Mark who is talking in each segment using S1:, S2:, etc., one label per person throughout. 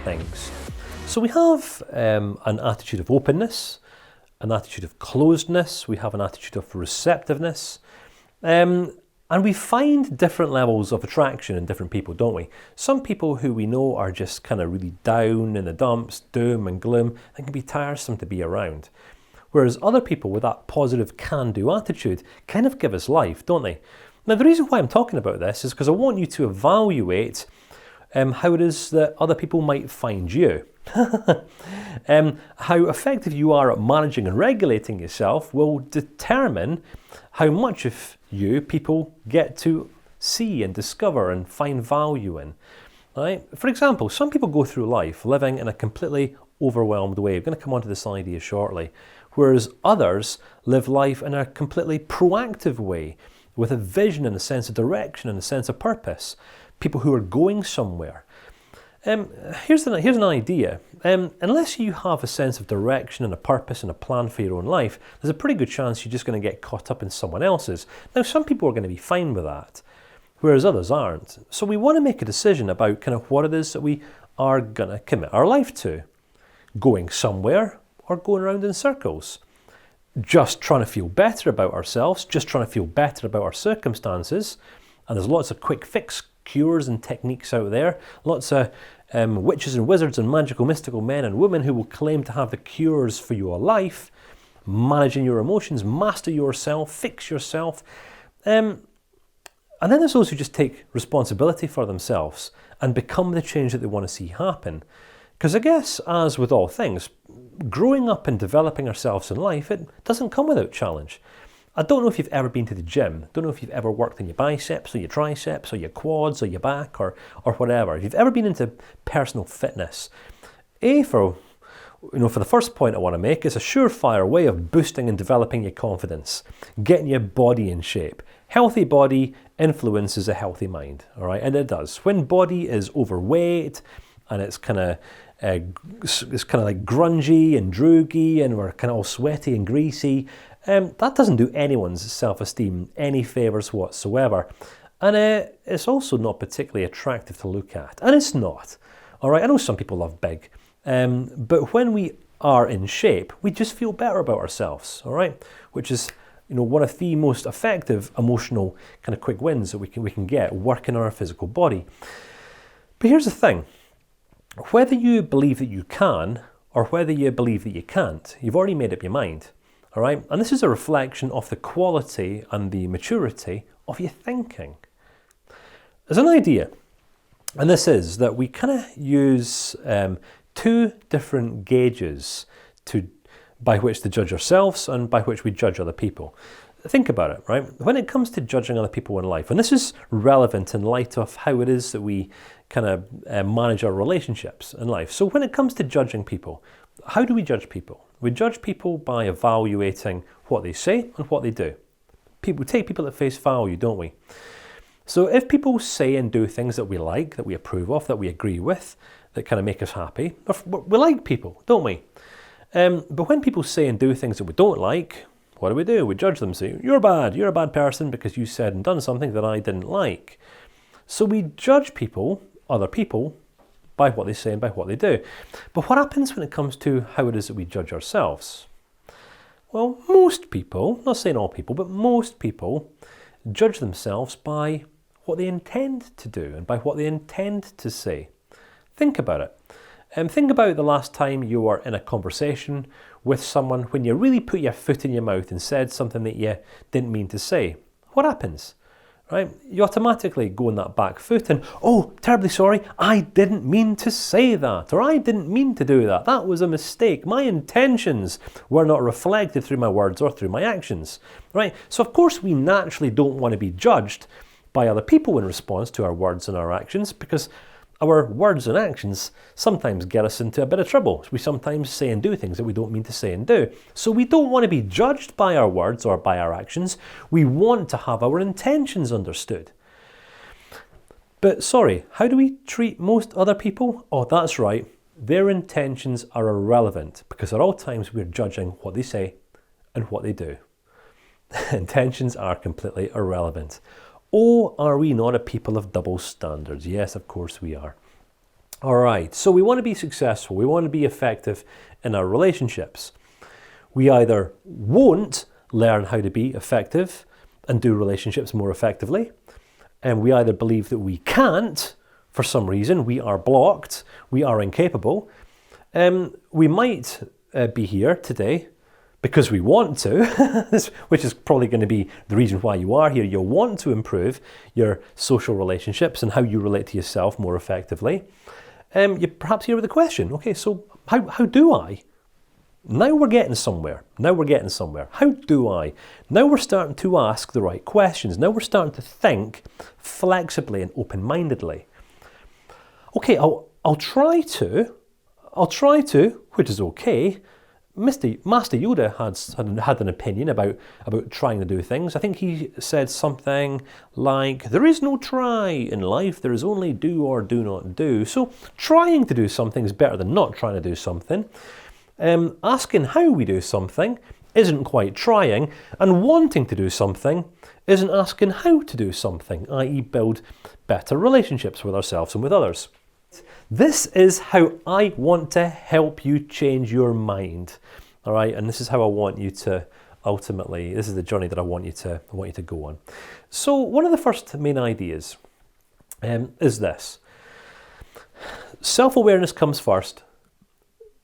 S1: things. So we have an attitude of openness, an attitude of closedness, we have an attitude of receptiveness, and we find different levels of attraction in different people, don't we? Some people who we know are just kind of really down in the dumps, doom and gloom, and can be tiresome to be around. Whereas other people with that positive can-do attitude kind of give us life, don't they? Now, the reason why I'm talking about this is because I want you to evaluate how it is that other people might find you. How effective you are at managing and regulating yourself will determine how much of you people get to see and discover and find value in. Right? For example, some people go through life living in a completely overwhelmed way. I'm going to come on to this idea shortly. Whereas others live life in a completely proactive way, with a vision and a sense of direction and a sense of purpose. People who are going somewhere. Here's an idea. Unless you have a sense of direction and a purpose and a plan for your own life, there's a pretty good chance you're just going to get caught up in someone else's. Now, some people are going to be fine with that, whereas others aren't. So we want to make a decision about kind of what it is that we are going to commit our life to. Going somewhere or going around in circles. Just trying to feel better about ourselves, just trying to feel better about our circumstances. And there's lots of quick fix cures and techniques out there. Lots of witches and wizards and magical mystical men and women who will claim to have the cures for your life, managing your emotions, master yourself, fix yourself. And then there's those who just take responsibility for themselves and become the change that they want to see happen. Because I guess, as with all things, growing up and developing ourselves in life, it doesn't come without challenge. I don't know if you've ever been to the gym. I don't know if you've ever worked on your biceps or your triceps or your quads or your back or whatever. If you've ever been into personal fitness, for the first point I want to make, it's a surefire way of boosting and developing your confidence, getting your body in shape. Healthy body influences a healthy mind, all right? And it does. When body is overweight and it's kind of like grungy and droogy and we're kind of all sweaty and greasy, that doesn't do anyone's self-esteem any favours whatsoever. And it's also not particularly attractive to look at. And it's not. All right, I know some people love big. But when we are in shape, we just feel better about ourselves, all right? Which is, one of the most effective emotional kind of quick wins that we can get working on our physical body. But here's the thing. Whether you believe that you can or whether you believe that you can't, you've already made up your mind. All right, and this is a reflection of the quality and the maturity of your thinking. There's an idea, and this is that we kind of use two different gauges by which to judge ourselves and by which we judge other people. Think about it, right? When it comes to judging other people in life, and this is relevant in light of how it is that we kind of manage our relationships in life. So when it comes to judging people, how do we judge people? We judge people by evaluating what they say and what they do. We take people at face value, don't we? So if people say and do things that we like, that we approve of, that we agree with, that kind of make us happy, we like people, don't we? But when people say and do things that we don't like, what do? We judge them, say, you're a bad person because you said and done something that I didn't like. So we judge people, other people, by what they say and by what they do. But what happens when it comes to how it is that we judge ourselves? Well, most people, not saying all people, but most people judge themselves by what they intend to do and by what they intend to say. Think about it. Think about the last time you were in a conversation with someone when you really put your foot in your mouth and said something that you didn't mean to say. What happens? Right? You automatically go on that back foot and, oh, terribly sorry, I didn't mean to say that, or I didn't mean to do that. That was a mistake. My intentions were not reflected through my words or through my actions. Right? So of course we naturally don't want to be judged by other people in response to our words and our actions, because our words and actions sometimes get us into a bit of trouble. We sometimes say and do things that we don't mean to say and do. So we don't want to be judged by our words or by our actions. We want to have our intentions understood. But sorry, how do we treat most other people? Oh, that's right. Their intentions are irrelevant, because at all times we're judging what they say and what they do. Intentions are completely irrelevant. Oh, are we not a people of double standards? Yes, of course we are. All right, so we want to be successful. We want to be effective in our relationships. We either won't learn how to be effective and do relationships more effectively, and we either believe that we can't for some reason, we are blocked, we are incapable. We might be here today because we want to, which is probably going to be the reason why you are here. You'll want to improve your social relationships and how you relate to yourself more effectively. You're perhaps here with a question, okay, so how do I? Now we're getting somewhere. How do I? Now we're starting to ask the right questions. Now we're starting to think flexibly and open-mindedly. Okay, I'll try to, which is okay. Master Yoda had an opinion about trying to do things. I think he said something like, there is no try in life, there is only do or do not do. So trying to do something is better than not trying to do something. Asking how we do something isn't quite trying, and wanting to do something isn't asking how to do something, i.e. build better relationships with ourselves and with others. This is how I want to help you change your mind, all right? And this is how I want you to ultimately, this is the journey that I want you to go on. So one of the first main ideas is this. Self-awareness comes first.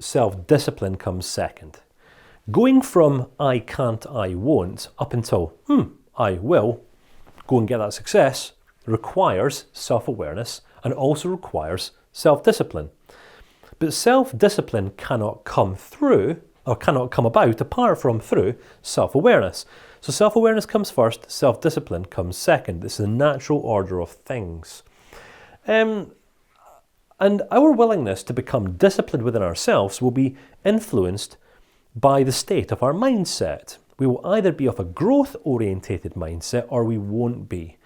S1: Self-discipline comes second. Going from I can't, I won't, up until I will go and get that success requires self-awareness and also requires self-discipline. But self-discipline cannot come through or cannot come about apart from through self-awareness. So self-awareness comes first, self-discipline comes second. It's the natural order of things. And our willingness to become disciplined within ourselves will be influenced by the state of our mindset. We will either be of a growth-orientated mindset or we won't be.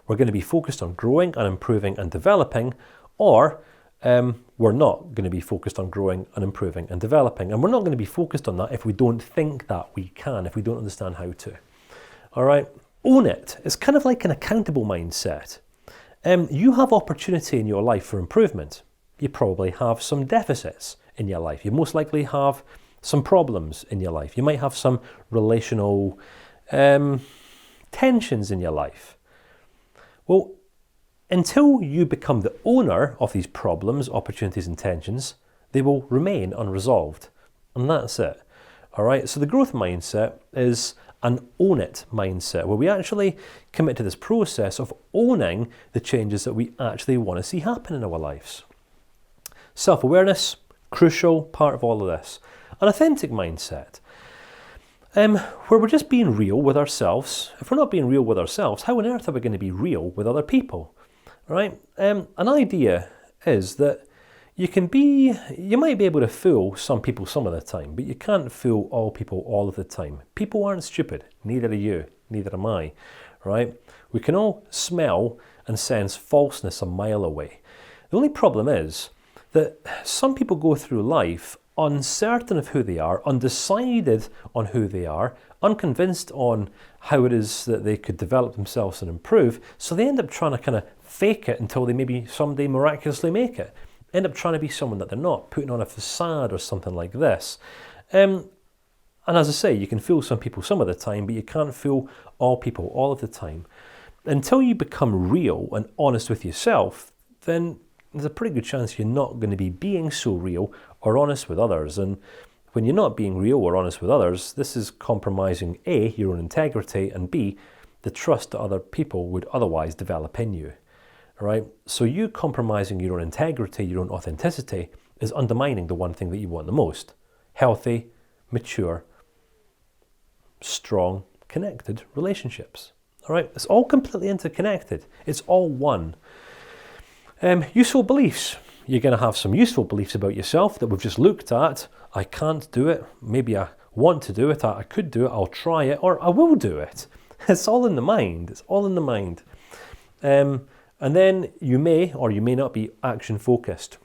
S1: We're going to be focused on growing and improving and developing, or we're not going to be focused on growing and improving and developing. And we're not going to be focused on that if we don't think that we can, if we don't understand how to. All right? Own it. It's kind of like an accountable mindset. You have opportunity in your life for improvement. You probably have some deficits in your life. You most likely have some problems in your life. You might have some relational tensions in your life. Well, until you become the owner of these problems, opportunities and tensions, they will remain unresolved. And that's it. All right, so the growth mindset is an own it mindset, where we actually commit to this process of owning the changes that we actually want to see happen in our lives. Self-awareness, crucial part of all of this. An authentic mindset, where we're just being real with ourselves. If we're not being real with ourselves, how on earth are we going to be real with other people? Right? An idea is that you might be able to fool some people some of the time, but you can't fool all people all of the time. People aren't stupid, neither are you, neither am I, right? We can all smell and sense falseness a mile away. The only problem is that some people go through life uncertain of who they are, undecided on who they are, unconvinced on how it is that they could develop themselves and improve, so they end up trying to kind of fake it until they maybe someday miraculously make it. End up trying to be someone that they're not, putting on a facade or something like this. And as I say, you can fool some people some of the time, but you can't fool all people all of the time. Until you become real and honest with yourself, then there's a pretty good chance you're not going to be being so real or honest with others. And when you're not being real or honest with others, this is compromising A, your own integrity, and B, the trust that other people would otherwise develop in you. All right? So you compromising your own integrity, your own authenticity, is undermining the one thing that you want the most. Healthy, mature, strong, connected relationships. All right? It's all completely interconnected. It's all one. Useful beliefs. You're going to have some useful beliefs about yourself that we've just looked at. I can't do it. Maybe I want to do it. I could do it. I'll try it. Or I will do it. It's all in the mind. It's all in the mind. And then you may or you may not be action focused,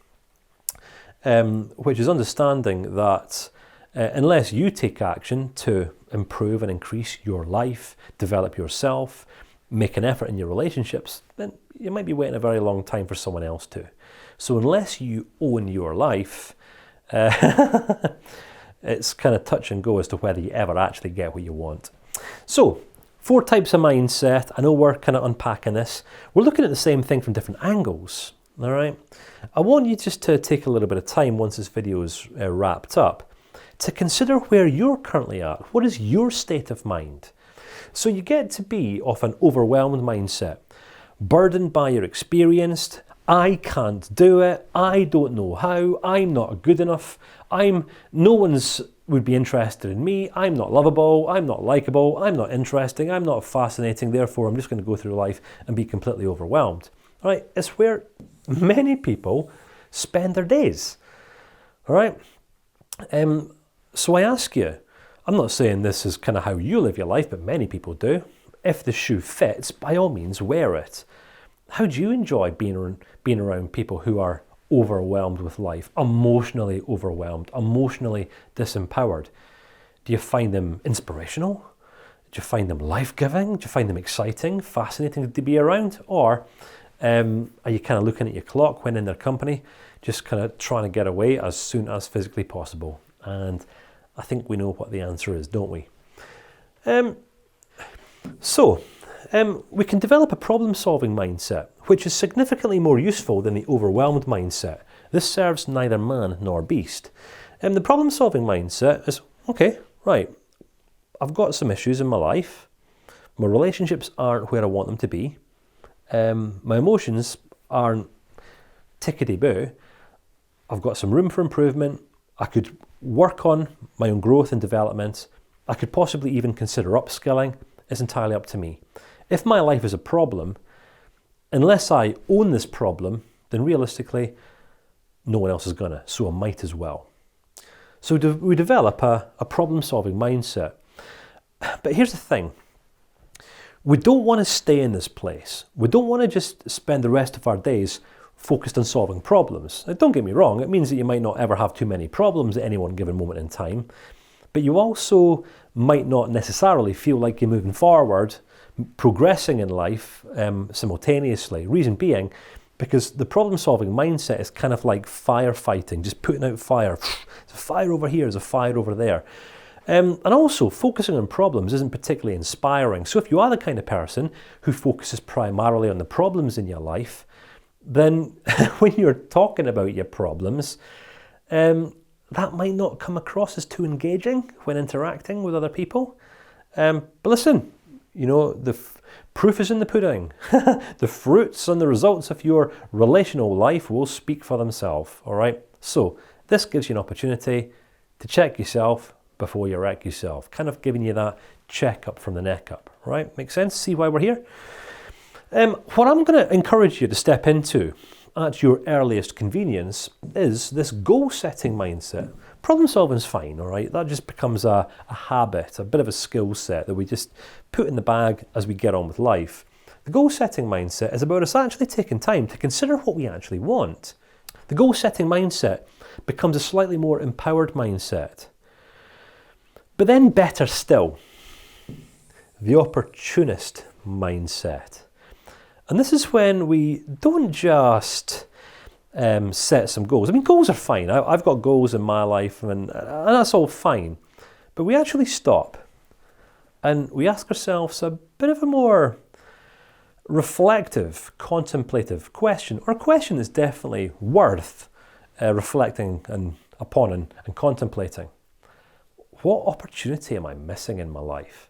S1: which is understanding that unless you take action to improve and increase your life, develop yourself, make an effort in your relationships, then you might be waiting a very long time for someone else to. So unless you own your life, it's kind of touch and go as to whether you ever actually get what you want. So, 4 types of mindset. I know we're kind of unpacking this. We're looking at the same thing from different angles, all right? I want you just to take a little bit of time once this video is wrapped up to consider where you're currently at. What is your state of mind? So you get to be of an overwhelmed mindset, burdened by your experience. I can't do it, I don't know how, I'm not good enough, no one's would be interested in me, I'm not lovable, I'm not likable, I'm not interesting, I'm not fascinating, therefore I'm just going to go through life and be completely overwhelmed. All right, it's where many people spend their days. All right, so I ask you, I'm not saying this is kind of how you live your life, but many people do. If the shoe fits, by all means wear it. How do you enjoy being around people who are overwhelmed with life, emotionally overwhelmed, emotionally disempowered? Do you find them inspirational? Do you find them life-giving? Do you find them exciting, fascinating to be around? Or are you kind of looking at your clock when in their company, just kind of trying to get away as soon as physically possible? And I think we know what the answer is, don't we? We can develop a problem-solving mindset, which is significantly more useful than the overwhelmed mindset. This serves neither man nor beast. The problem-solving mindset is, okay, right, I've got some issues in my life. My relationships aren't where I want them to be. My emotions aren't tickety-boo. I've got some room for improvement. I could work on my own growth and development. I could possibly even consider upskilling. It's entirely up to me. If my life is a problem, unless I own this problem, then realistically, no one else is gonna, so I might as well. So we develop a problem-solving mindset. But here's the thing. We don't want to stay in this place. We don't want to just spend the rest of our days focused on solving problems. Now, don't get me wrong, it means that you might not ever have too many problems at any one given moment in time, but you also might not necessarily feel like you're moving forward, progressing in life simultaneously. Reason being, because the problem-solving mindset is kind of like firefighting, just putting out fire. There's a fire over here, there's a fire over there. And also, focusing on problems isn't particularly inspiring. So if you are the kind of person who focuses primarily on the problems in your life, then when you're talking about your problems, that might not come across as too engaging when interacting with other people. But listen, you know, the proof is in the pudding. The fruits and the results of your relational life will speak for themselves, all right? So this gives you an opportunity to check yourself before you wreck yourself, kind of giving you that checkup from the neck up, right? Make sense? See why we're here? What I'm going to encourage you to step into at your earliest convenience is this goal-setting mindset. Problem-solving is fine, all right? That just becomes a habit, a bit of a skill set that we just put in the bag as we get on with life. The goal-setting mindset is about us actually taking time to consider what we actually want. The goal-setting mindset becomes a slightly more empowered mindset. But then better still, the opportunist mindset. And this is when we don't just set some goals. I mean, goals are fine. I've got goals in my life and that's all fine. But we actually stop and we ask ourselves a bit of a more reflective, contemplative question, or a question that's definitely worth reflecting upon and contemplating. What opportunity am I missing in my life?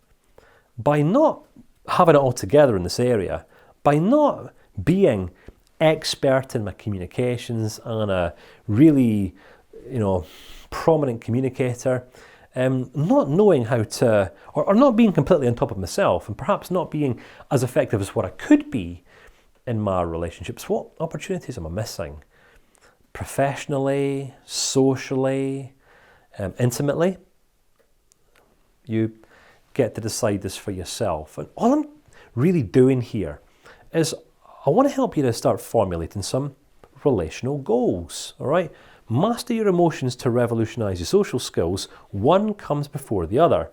S1: By not having it all together in this area, by not being expert in my communications and a really, prominent communicator, not knowing how to, or not being completely on top of myself, and perhaps not being as effective as what I could be in my relationships, what opportunities am I missing? Professionally, socially, intimately? You get to decide this for yourself. And all I'm really doing here is I want to help you to start formulating some relational goals, all right? Master your emotions to revolutionize your social skills. One comes before the other.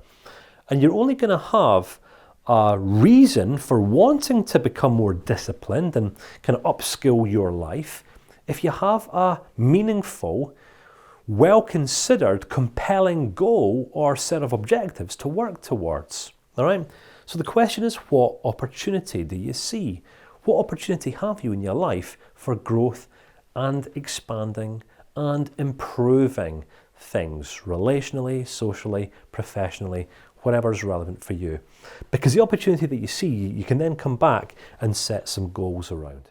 S1: And you're only going to have a reason for wanting to become more disciplined and kind of upskill your life, if you have a meaningful, well-considered, compelling goal or set of objectives to work towards. All right? So the question is, what opportunity do you see? What opportunity have you in your life for growth and expanding and improving things relationally, socially, professionally, whatever is relevant for you? Because the opportunity that you see, you can then come back and set some goals around.